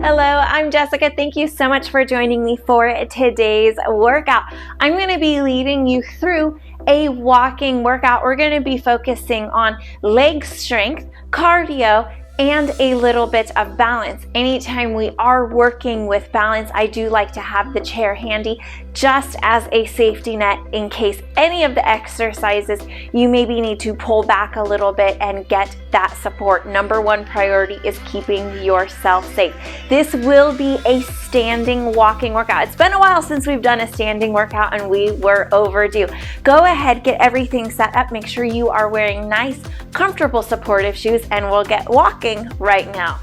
Hello, I'm Jessica. Thank you so much for joining me for today's workout. I'm going to be leading you through a walking workout. We're going to be focusing on leg strength, cardio, and a little bit of balance. Anytime we are working with balance, I do like to have the chair handy just as a safety net in case any of the exercises you maybe need to pull back a little bit and get that support. Number one priority is keeping yourself safe. This will be a standing walking workout. It's been a while since we've done a standing workout and we were overdue. Go ahead, get everything set up. Make sure you are wearing nice, comfortable, supportive shoes, and we'll get walking right now.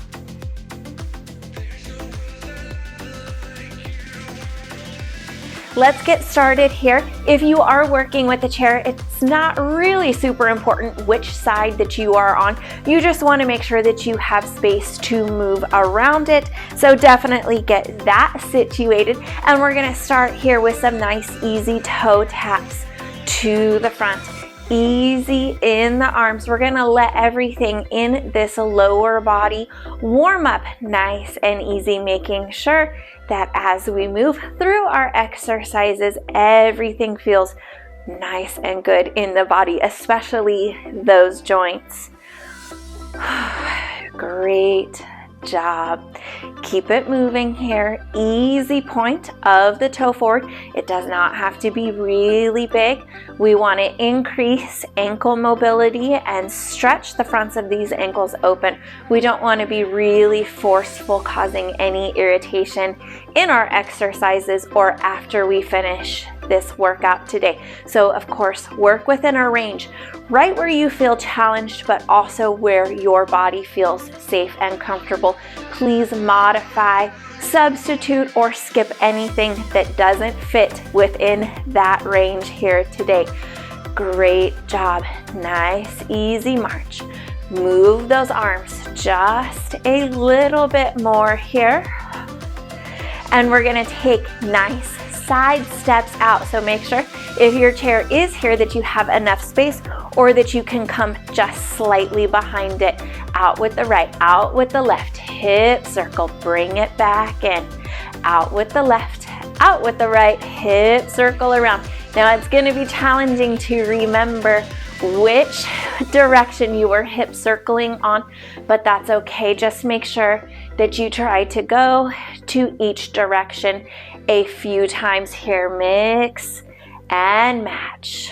Let's get started here. If you are working with a chair, it's not really super important which side that you are on. You just want to make sure that you have space to move around it. So definitely get that situated. And we're going to start here with some nice, easy toe taps to the front. Easy in the arms. We're going to let everything in this lower body warm up nice and easy, making sure that as we move through our exercises, everything feels nice and good in the body, especially those joints. Great job. Keep it moving here. Easy point of the toe forward. It does not have to be really big. We want to increase ankle mobility and stretch the fronts of these ankles open. We don't want to be really forceful, causing any irritation in our exercises or after we finish this workout today. So of course, work within our range, right where you feel challenged, but also where your body feels safe and comfortable. Please modify, substitute, or skip anything that doesn't fit within that range here today. Great job. Nice, easy march. Move those arms just a little bit more here. And we're gonna take nice side steps out. So make sure if your chair is here that you have enough space or that you can come just slightly behind it. Out with the right, out with the left, hip circle, bring it back in. Out with the left, out with the right, hip circle around. Now it's gonna be challenging to remember which direction you were hip circling on, but that's okay. Just make sure that you try to go to each direction a few times here. Mix and match.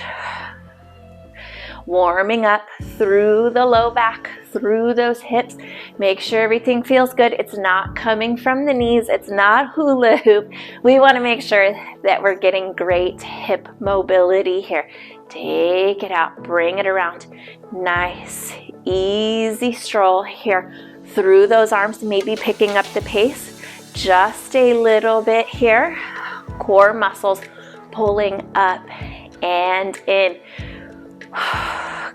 Warming up through the low back, through those hips. Make sure everything feels good. It's not coming from the knees. It's not hula hoop. We want to make sure that we're getting great hip mobility here. Take it out, bring it around. Nice, easy stroll here through those arms, maybe picking up the pace just a little bit here. Core muscles pulling up and in.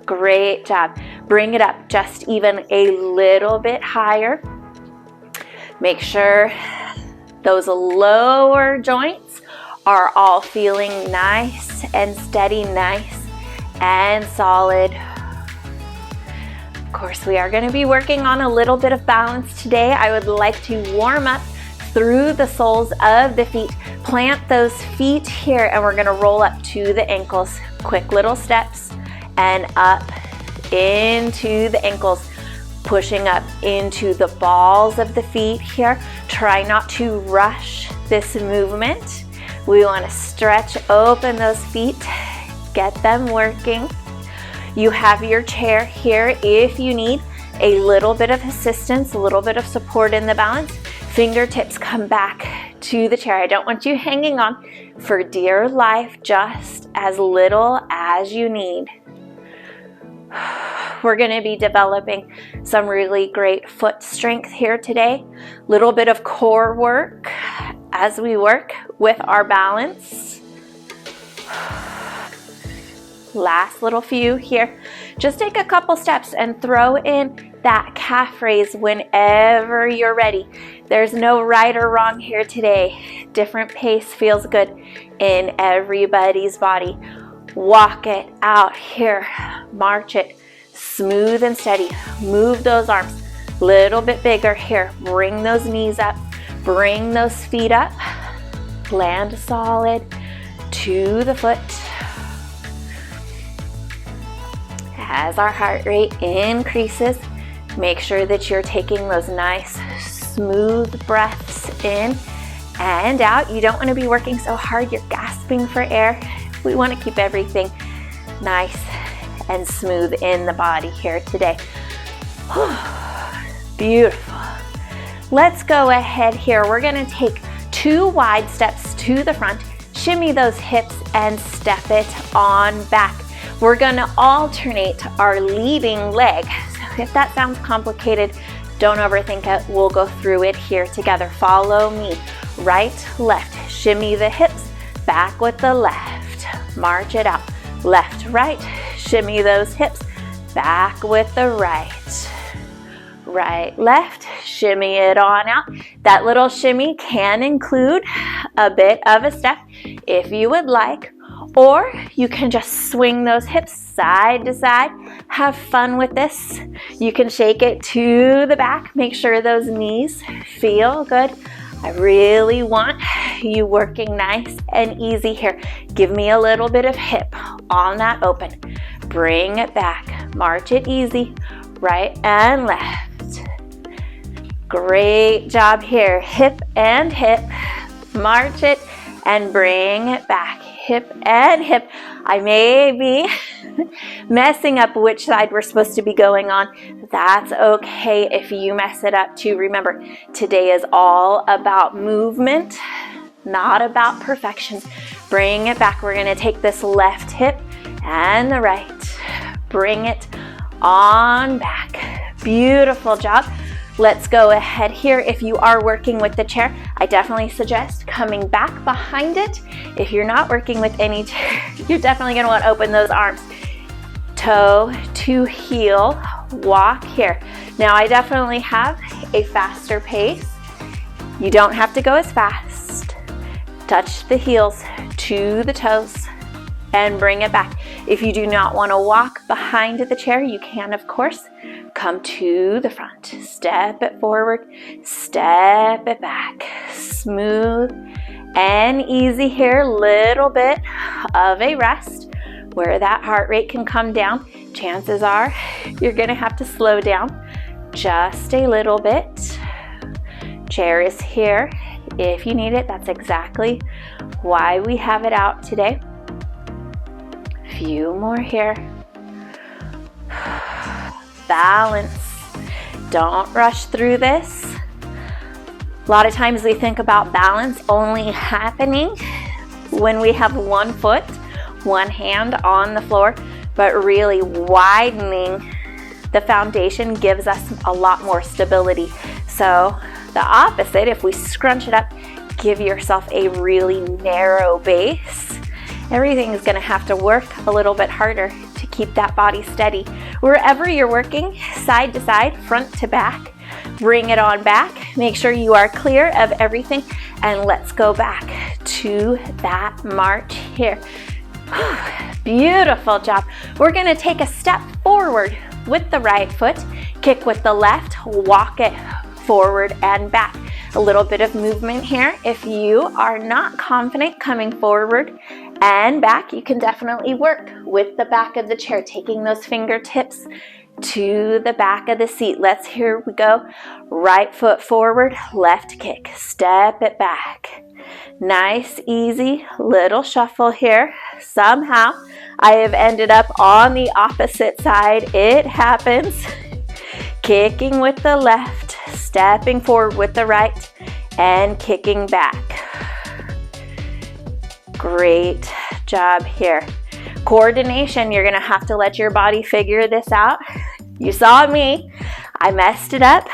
Great job. Bring it up just even a little bit higher. Make sure those lower joints are all feeling nice and steady, nice and solid. Of course, we are going to be working on a little bit of balance today. I would like to warm up through the soles of the feet. Plant those feet here and we're going to roll up to the ankles. Quick little steps and up into the ankles, pushing up into the balls of the feet here. Try not to rush this movement. We want to stretch open those feet, get them working. You have your chair here if you need a little bit of assistance, a little bit of support in the balance. Fingertips come back to the chair. I don't want you hanging on for dear life, just as little as you need. We're going to be developing some really great foot strength here today. Little bit of core work as we work with our balance. Last little few here. Just take a couple steps and throw in that calf raise whenever you're ready. There's no right or wrong here today. Different pace feels good in everybody's body. Walk it out here. March it. Smooth and steady. Move those arms. Little bit bigger here. Bring those knees up. Bring those feet up. Land solid to the foot. As our heart rate increases, make sure that you're taking those nice, smooth breaths in and out. You don't want to be working so hard you're gasping for air. We want to keep everything nice and smooth in the body here today. Beautiful. Let's go ahead here. We're going to take 2 wide steps to the front, shimmy those hips and step it on back. We're going to alternate our leading leg. So if that sounds complicated, don't overthink it. We'll go through it here together. Follow me. Right, left. Shimmy the hips, back with the left. March it out. Left, right. Shimmy those hips, back with the right. Right, left, shimmy it on out. That little shimmy can include a bit of a step if you would like, or you can just swing those hips side to side. Have fun with this. You can shake it to the back. Make sure those knees feel good. I really want you working nice and easy here. Give me a little bit of hip on that open. Bring it back. March it easy. Right and left. Great job here. Hip and hip. March it and bring it back. Hip and hip. I may be messing up which side we're supposed to be going on. That's okay if you mess it up too. Remember, today is all about movement, not about perfection. Bring it back. We're going to take this left hip and the right. Bring it on back. Beautiful job. Let's go ahead here. If you are working with the chair, I definitely suggest coming back behind it. If you're not working with any chair, you're definitely going to want to open those arms. Toe to heel, walk here. Now I definitely have a faster pace. You don't have to go as fast. Touch the heels to the toes and bring it back. If you do not want to walk behind the chair, you can, of course, come to the front. Step it forward, step it back. Smooth and easy here. Little bit of a rest where that heart rate can come down. Chances are you're going to have to slow down just a little bit. Chair is here if you need it. That's exactly why we have it out today. Few more here. Balance. Don't rush through this. A lot of times we think about balance only happening when we have one foot, one hand on the floor, but really widening the foundation gives us a lot more stability. So the opposite, if we scrunch it up, give yourself a really narrow base. Everything is going to have to work a little bit harder to keep that body steady. Wherever you're working, side to side, front to back, bring it on back. Make sure you are clear of everything, and let's go back to that march here. Beautiful job. We're going to take a step forward with the right foot, kick with the left, walk it forward and back. A little bit of movement here. If you are not confident coming forward and back, you can definitely work with the back of the chair, taking those fingertips to the back of the seat. Here we go. Right foot forward, left kick, step it back. Nice, easy little shuffle here. Somehow I have ended up on the opposite side. It happens. Kicking with the left, stepping forward with the right, and kicking back. Great job here. Coordination, you're gonna have to let your body figure this out. You saw me, I messed it up,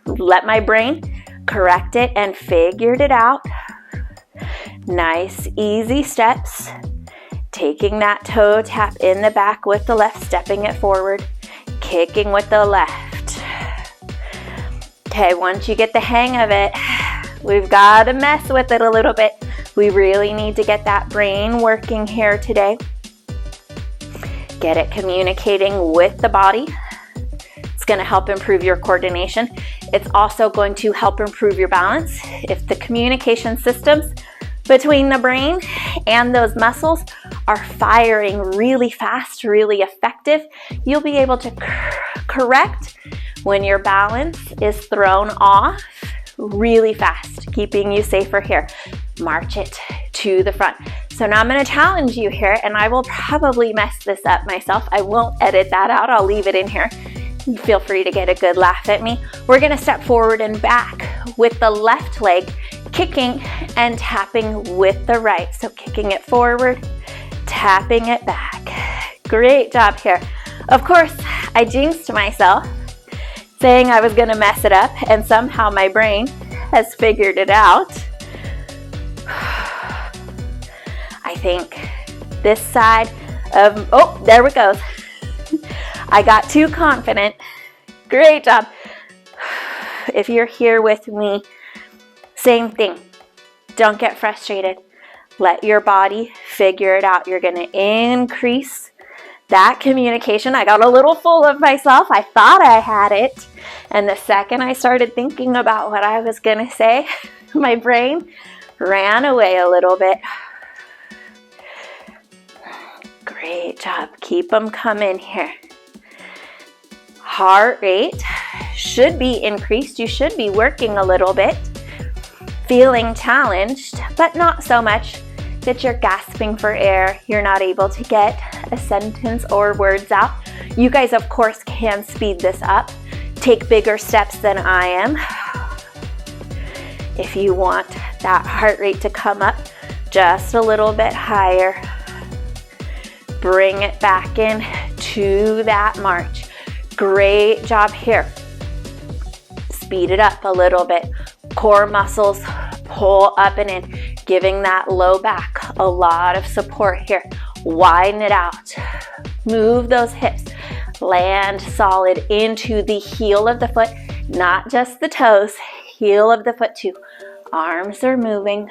let my brain correct it and figured it out. Nice, easy steps. Taking that toe tap in the back with the left, stepping it forward, kicking with the left. Okay, once you get the hang of it, we've got to mess with it a little bit. We really need to get that brain working here today. Get it communicating with the body. It's going to help improve your coordination. It's also going to help improve your balance. If the communication systems between the brain and those muscles are firing really fast, really effective, you'll be able to correct when your balance is thrown off really fast, keeping you safer here. March it to the front. So now I'm going to challenge you here, and I will probably mess this up myself. I won't edit that out. I'll leave it in here. Feel free to get a good laugh at me. We're going to step forward and back with the left leg, kicking and tapping with the right. So kicking it forward, tapping it back. Great job here. Of course, I jinxed myself saying I was going to mess it up, and somehow my brain has figured it out. I think this side of, oh, there it goes. I got too confident. Great job. If you're here with me, same thing. Don't get frustrated. Let your body figure it out. You're going to increase that communication. I got a little full of myself. I thought I had it. And the second I started thinking about what I was going to say, my brain ran away a little bit. Great job. Keep them coming here. Heart rate should be increased. You should be working a little bit, feeling challenged, but not so much that you're gasping for air. You're not able to get a sentence or words out. You guys, of course, can speed this up. Take bigger steps than I am. If you want that heart rate to come up just a little bit higher, bring it back in to that march. Great job here. Speed it up a little bit. Core muscles pull up and in, giving that low back a lot of support here. Widen it out. Move those hips. Land solid into the heel of the foot, not just the toes, heel of the foot too. Arms are moving.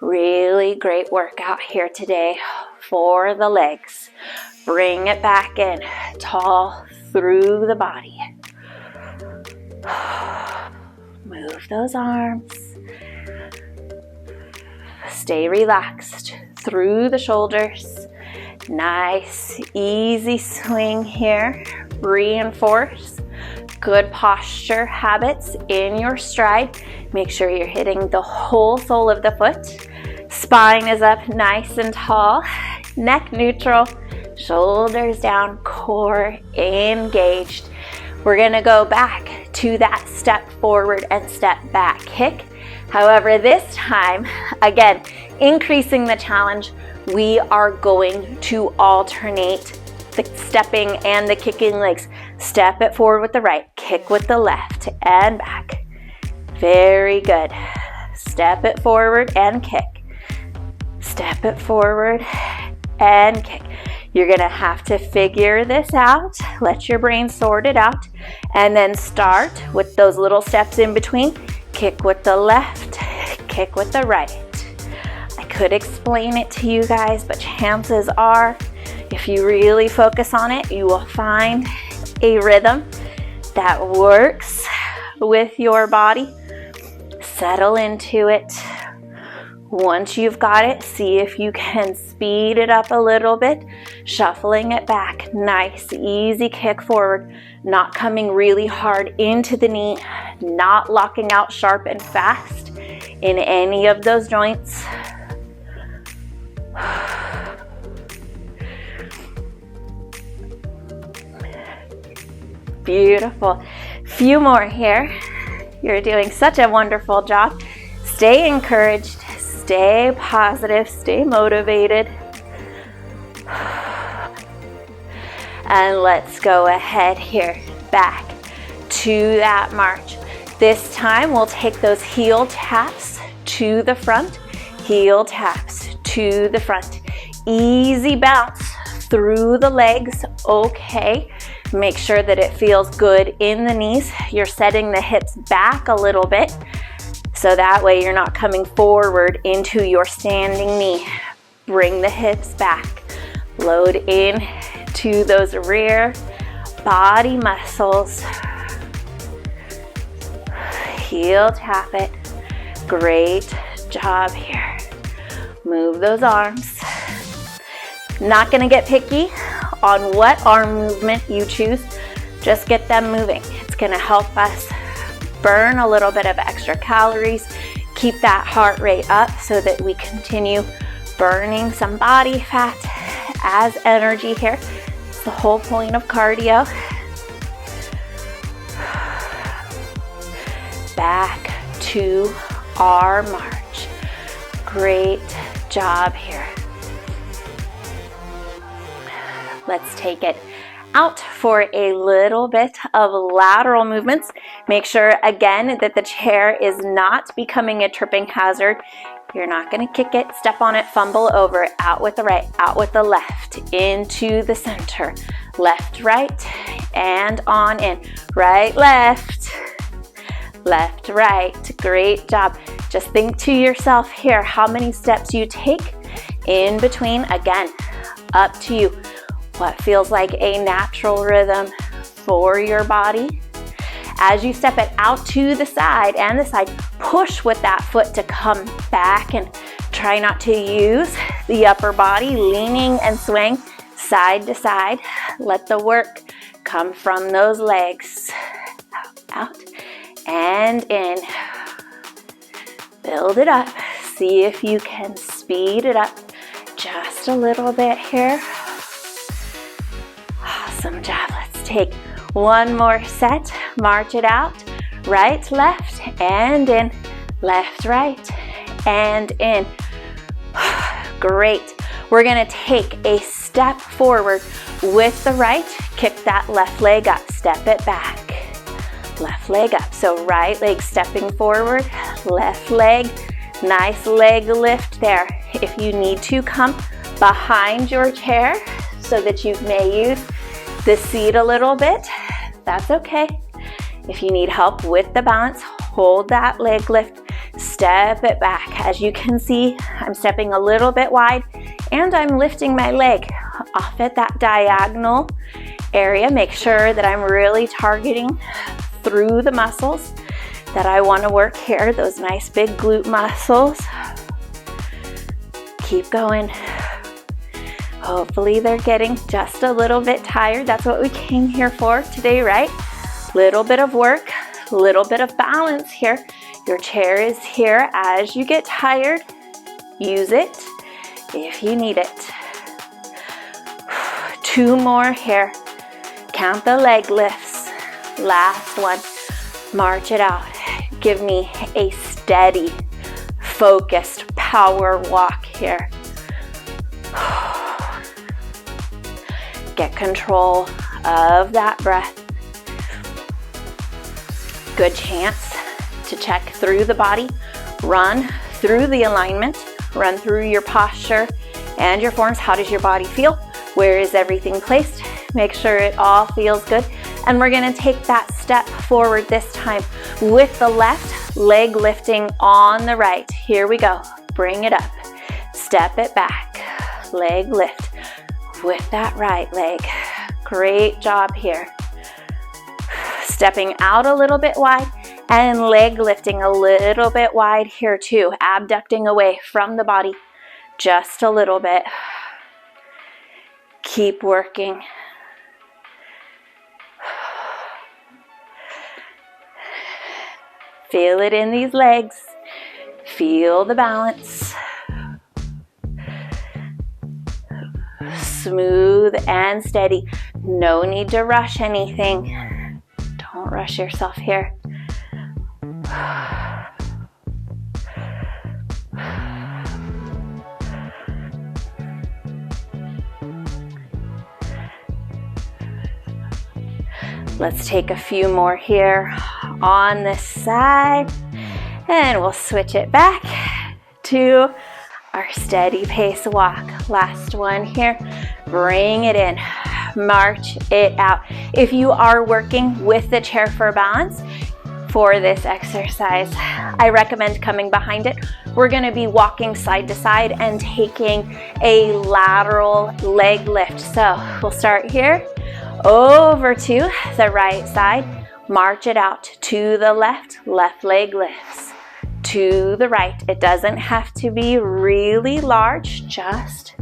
Really great workout here today for the legs. Bring it back in, tall through the body. Move those arms. Stay relaxed through the shoulders. Nice, easy swing here. Reinforce good posture habits in your stride. Make sure you're hitting the whole sole of the foot. Spine is up nice and tall. Neck neutral. Shoulders down, core engaged. We're going to go back to that step forward and step back kick. However, this time, again, increasing the challenge, we are going to alternate the stepping and the kicking legs. Step it forward with the right, kick with the left, and back. Very good. Step it forward and kick. Step it forward and kick. You're going to have to figure this out. Let your brain sort it out. And then start with those little steps in between. Kick with the left, kick with the right. I could explain it to you guys, but chances are, if you really focus on it, you will find a rhythm that works with your body. Settle into it. Once you've got it, see if you can speed it up a little bit, shuffling it back. Nice, easy kick forward, not coming really hard into the knee, not locking out sharp and fast in any of those joints. Beautiful. Few more here. You're doing such a wonderful job. Stay encouraged. Stay positive, stay motivated. And let's go ahead here, back to that march. This time we'll take those heel taps to the front, heel taps to the front. Easy bounce through the legs, okay. Make sure that it feels good in the knees. You're setting the hips back a little bit, so that way you're not coming forward into your standing knee. Bring the hips back. Load in to those rear body muscles. Heel tap it. Great job here. Move those arms. Not gonna get picky on what arm movement you choose. Just get them moving. It's gonna help us burn a little bit of extra calories, keep that heart rate up so that we continue burning some body fat as energy here. It's the whole point of cardio. Back to our march. Great job here. Let's take it out for a little bit of lateral movements. Make sure again that the chair is not becoming a tripping hazard. You're not going to kick it, step on it, fumble over it. Out with the right, out with the left, into the center. Left, right, and on in. Right, left, left, right. Great job. Just think to yourself here how many steps you take in between. Again, up to you. What feels like a natural rhythm for your body. As you step it out to the side and the side, push with that foot to come back and try not to use the upper body, leaning and swaying side to side. Let the work come from those legs. Out and in. Build it up. See if you can speed it up just a little bit here. Awesome job. Let's take one more set. March it out. Right, left, and in. Left, right, and in. Great. We're going to take a step forward with the right. Kick that left leg up. Step it back. Left leg up. So right leg stepping forward. Left leg. Nice leg lift there. If you need to, come behind your chair so that you may use the seat a little bit. That's okay. If you need help with the balance, hold that leg lift, step it back. As you can see, I'm stepping a little bit wide and I'm lifting my leg off at that diagonal area. Make sure that I'm really targeting through the muscles that I want to work here, those nice big glute muscles. Keep going. Hopefully they're getting just a little bit tired. That's what we came here for today, right? Little bit of work, little bit of balance here. Your chair is here. As you get tired, use it if you need it. 2 more here. Count the leg lifts. Last one. March it out. Give me a steady, focused power walk here. Get control of that breath. Good chance to check through the body, run through the alignment, run through your posture and your forms. How does your body feel? Where is everything placed? Make sure it all feels good. And we're going to take that step forward this time with the left leg lifting on the right. Here we go. Bring it up. Step it back. Leg lift with that right leg. Great job here. Stepping out a little bit wide and leg lifting a little bit wide here too. Abducting away from the body just a little bit. Keep working. Feel it in these legs. Feel the balance. Smooth and steady. No need to rush anything. Don't rush yourself here. Let's take a few more here on this side and we'll switch it back to our steady pace walk. Last one here. Bring it in. March it out. If you are working with the chair for balance for this exercise, I recommend coming behind it. We're going to be walking side to side and taking a lateral leg lift. So we'll start here, Over to the right side. March it out to the left. Left leg lifts. To the right. It doesn't have to be really large. Just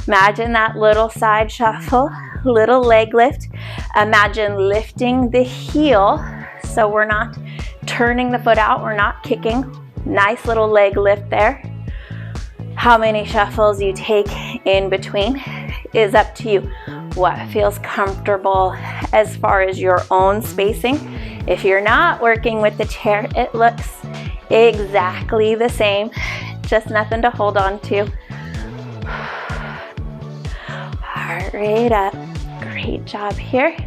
imagine that little side shuffle, little leg lift. Imagine lifting the heel so we're not turning the foot out, we're not kicking. Nice little leg lift there. How many shuffles you take in between is up to you. What feels comfortable as far as your own spacing. If you're not working with the chair, it looks exactly the same. Just nothing to hold on to. Heart rate up. Great job here.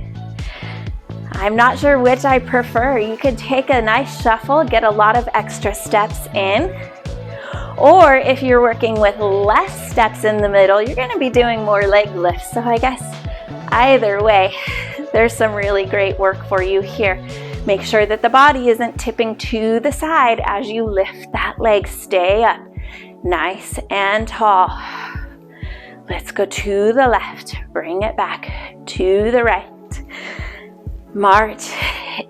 I'm not sure which I prefer. You could take a nice shuffle, get a lot of extra steps in. Or if you're working with less steps in the middle, you're going to be doing more leg lifts. So I guess either way, there's some really great work for you here. Make sure that the body isn't tipping to the side as you lift that leg. Stay up, nice and tall. Let's go to the left. Bring it back to the right. March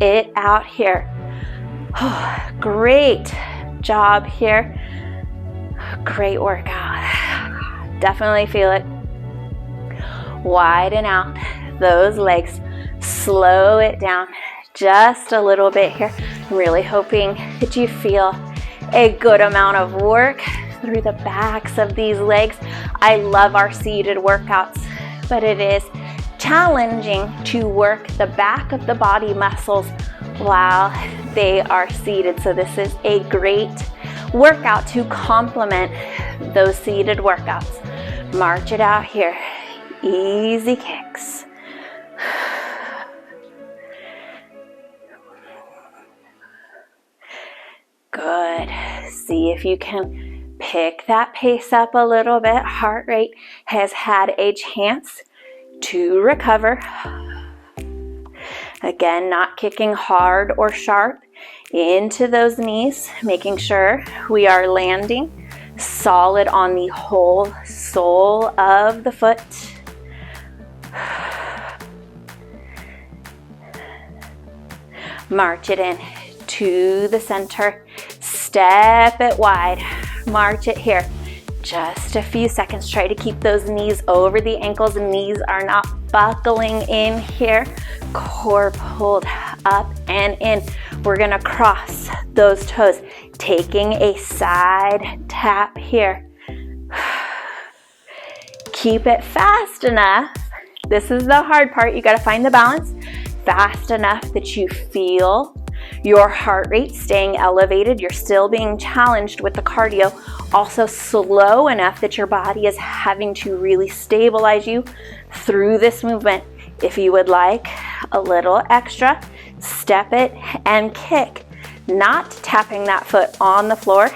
it out here. Oh, great job here. Great workout. Definitely feel it. Widen out those legs. Slow it down just a little bit here. I'm really hoping that you feel a good amount of work through the backs of these legs. I love our seated workouts, but it is challenging to work the back of the body muscles while they are seated. So this is a great workout to complement those seated workouts. March it out here. Easy kicks. Good. See if you can pick that pace up a little bit. Heart rate has had a chance to recover. Again, not kicking hard or sharp into those knees, making sure we are landing solid on the whole sole of the foot. March it in to the center. Step it wide. March it here. Just a few seconds. Try to keep those knees over the ankles. Knees are not buckling in here. Core pulled up and in. We're gonna cross those toes, taking a side tap here. Keep it fast enough. This is the hard part. You gotta find the balance. Fast enough that you feel your heart rate staying elevated. You're still being challenged with the cardio. Also slow enough that your body is having to really stabilize you through this movement. If you would like a little extra, step it and kick. Not tapping that foot on the floor,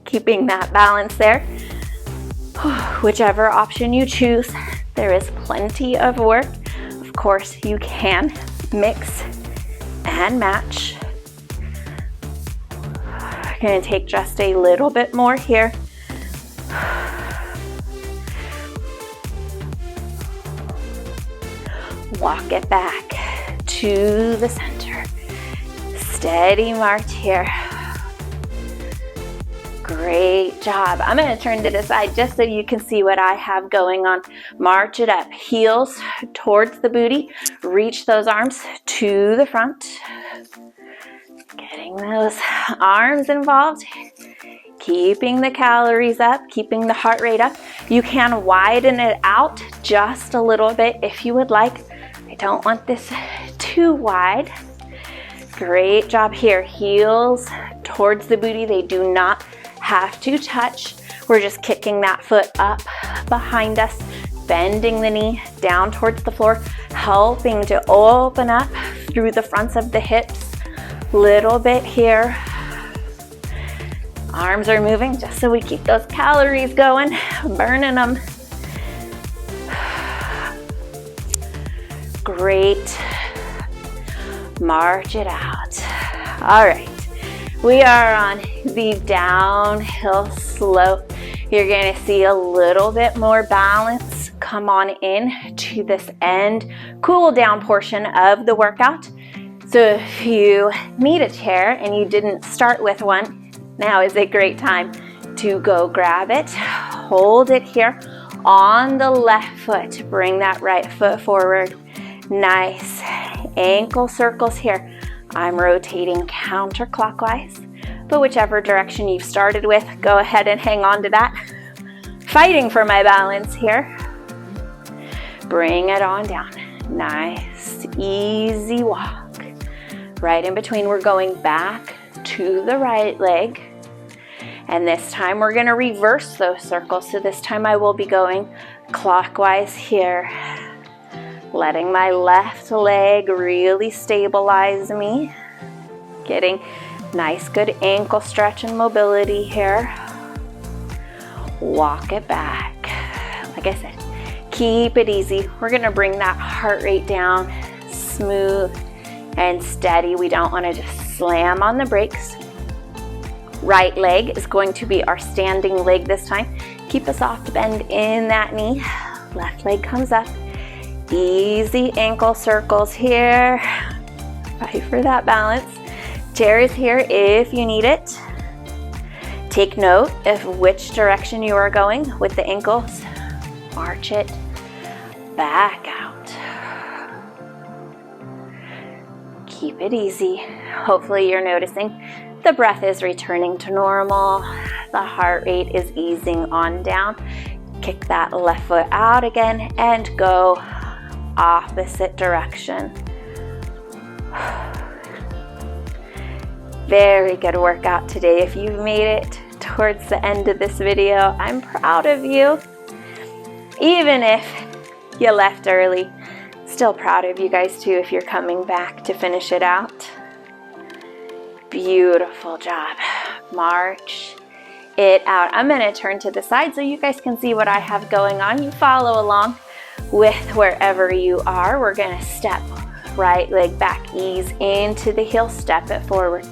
keeping that balance there. Whichever option you choose, there is plenty of work. Of course, you can mix and match. I'm going to take just a little bit more here. Walk it back to the center. Steady march here. Great job. I'm going to turn to the side just so you can see what I have going on. March it up. Heels towards the booty. Reach those arms to the front. Getting those arms involved. Keeping the calories up. Keeping the heart rate up. You can widen it out just a little bit if you would like. I don't want this too wide. Great job here. Heels towards the booty. They do not have to touch. We're just kicking that foot up behind us, bending the knee down towards the floor, helping to open up through the fronts of the hips. Little bit here. Arms are moving just so we keep those calories going, burning them. Great. March it out. All right. We are on the downhill slope. You're going to see a little bit more balance come on in to this end cool down portion of the workout. So if you need a chair and you didn't start with one, now is a great time to go grab it. Hold it here on the left foot. Bring that right foot forward. Nice ankle circles here. I'm rotating counterclockwise, but whichever direction you've started with, go ahead and hang on to that. Fighting for my balance here. Bring it on down. Nice, easy walk. Right in between, we're going back to the right leg. And this time we're gonna reverse those circles. So this time I will be going clockwise here. Letting my left leg really stabilize me. Getting nice, good ankle stretch and mobility here. Walk it back. Like I said, keep it easy. We're gonna bring that heart rate down, smooth and steady. We don't wanna just slam on the brakes. Right leg is going to be our standing leg this time. Keep a soft bend in that knee. Left leg comes up. Easy ankle circles here. Fight for that balance. Chair is here if you need it. Take note of which direction you are going with the ankles. March it back out. Keep it easy. Hopefully you're noticing the breath is returning to normal. The heart rate is easing on down. Kick that left foot out again and go opposite direction. Very good workout today. If you've made it towards the end of this video, I'm proud of you. Even if you left early, still proud of you guys too if you're coming back to finish it out. Beautiful job. March it out. I'm going to turn to the side so you guys can see what I have going on. You follow along with wherever you are. We're going to step right leg back, ease into the heel, step it forward.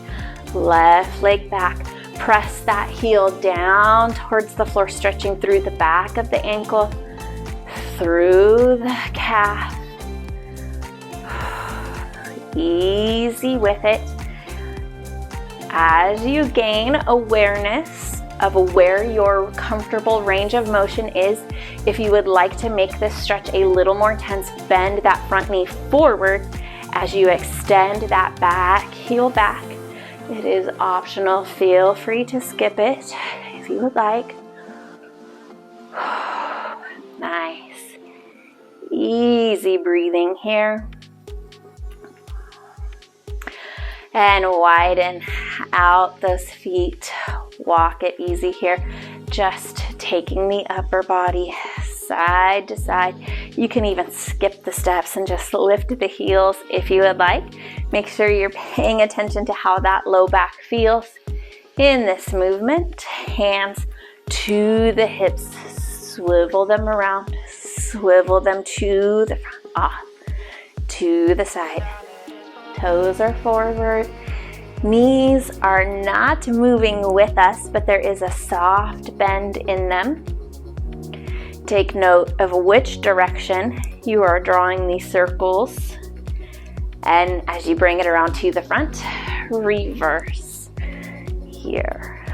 Left leg back, press that heel down towards the floor, stretching through the back of the ankle, through the calf. Easy with it. As you gain awareness of where your comfortable range of motion is, if you would like to make this stretch a little more intense, bend that front knee forward as you extend that back heel back. It is optional. Feel free to skip it if you would like. Nice. Easy breathing here. And widen out those feet. Walk it easy here. Just taking the upper body side to side. You can even skip the steps and just lift the heels if you would like. Make sure you're paying attention to how that low back feels in this movement. Hands to the hips. Swivel them around. Swivel them to the front. Off. To the side. Toes are forward. Knees are not moving with us, but there is a soft bend in them. Take note of which direction you are drawing these circles. And as you bring it around to the front, reverse here.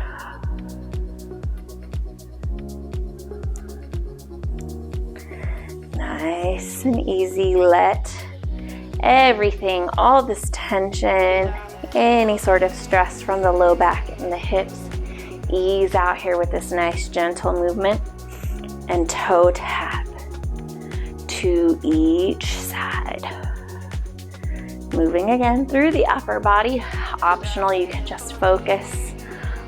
Nice and easy. Let everything, all this tension, any sort of stress from the low back and the hips, ease out here with this nice gentle movement. And toe tap to each side. Moving again through the upper body. Optional, you can just focus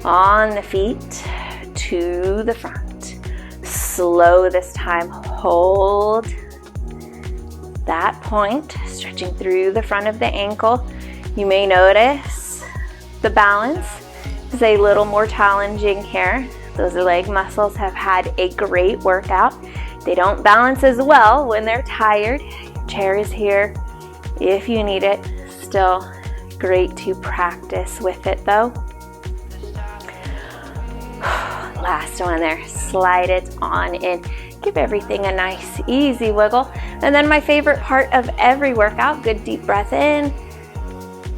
on the feet to the front. Slow this time. Hold that point, stretching through the front of the ankle. You may notice the balance is a little more challenging here. Those leg muscles have had a great workout. They don't balance as well when they're tired. Chair is here if you need it. Still great to practice with it though. Last one there. Slide it on in. Give everything a nice, easy wiggle. And then my favorite part of every workout, good deep breath in,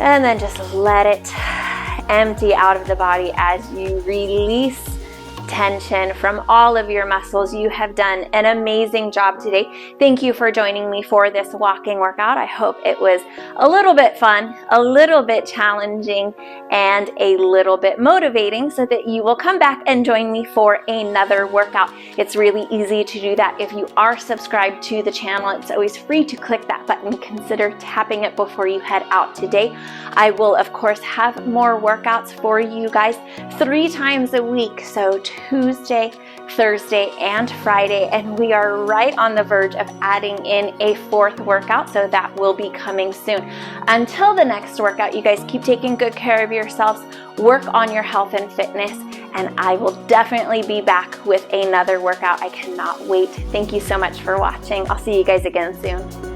and then just let it empty out of the body as you release tension from all of your muscles. You have done an amazing job today. Thank you for joining me for this walking workout. I hope it was a little bit fun, a little bit challenging, and a little bit motivating so that you will come back and join me for another workout. It's really easy to do that. If you are subscribed to the channel, it's always free to click that button. Consider tapping it before you head out today. I will, of course, have more workouts for you guys 3 times a week. So Tuesday, Thursday, and Friday, and we are right on the verge of adding in a 4th workout, so that will be coming soon. Until the next workout, you guys keep taking good care of yourselves, work on your health and fitness, and I will definitely be back with another workout. I cannot wait. Thank you so much for watching. I'll see you guys again soon.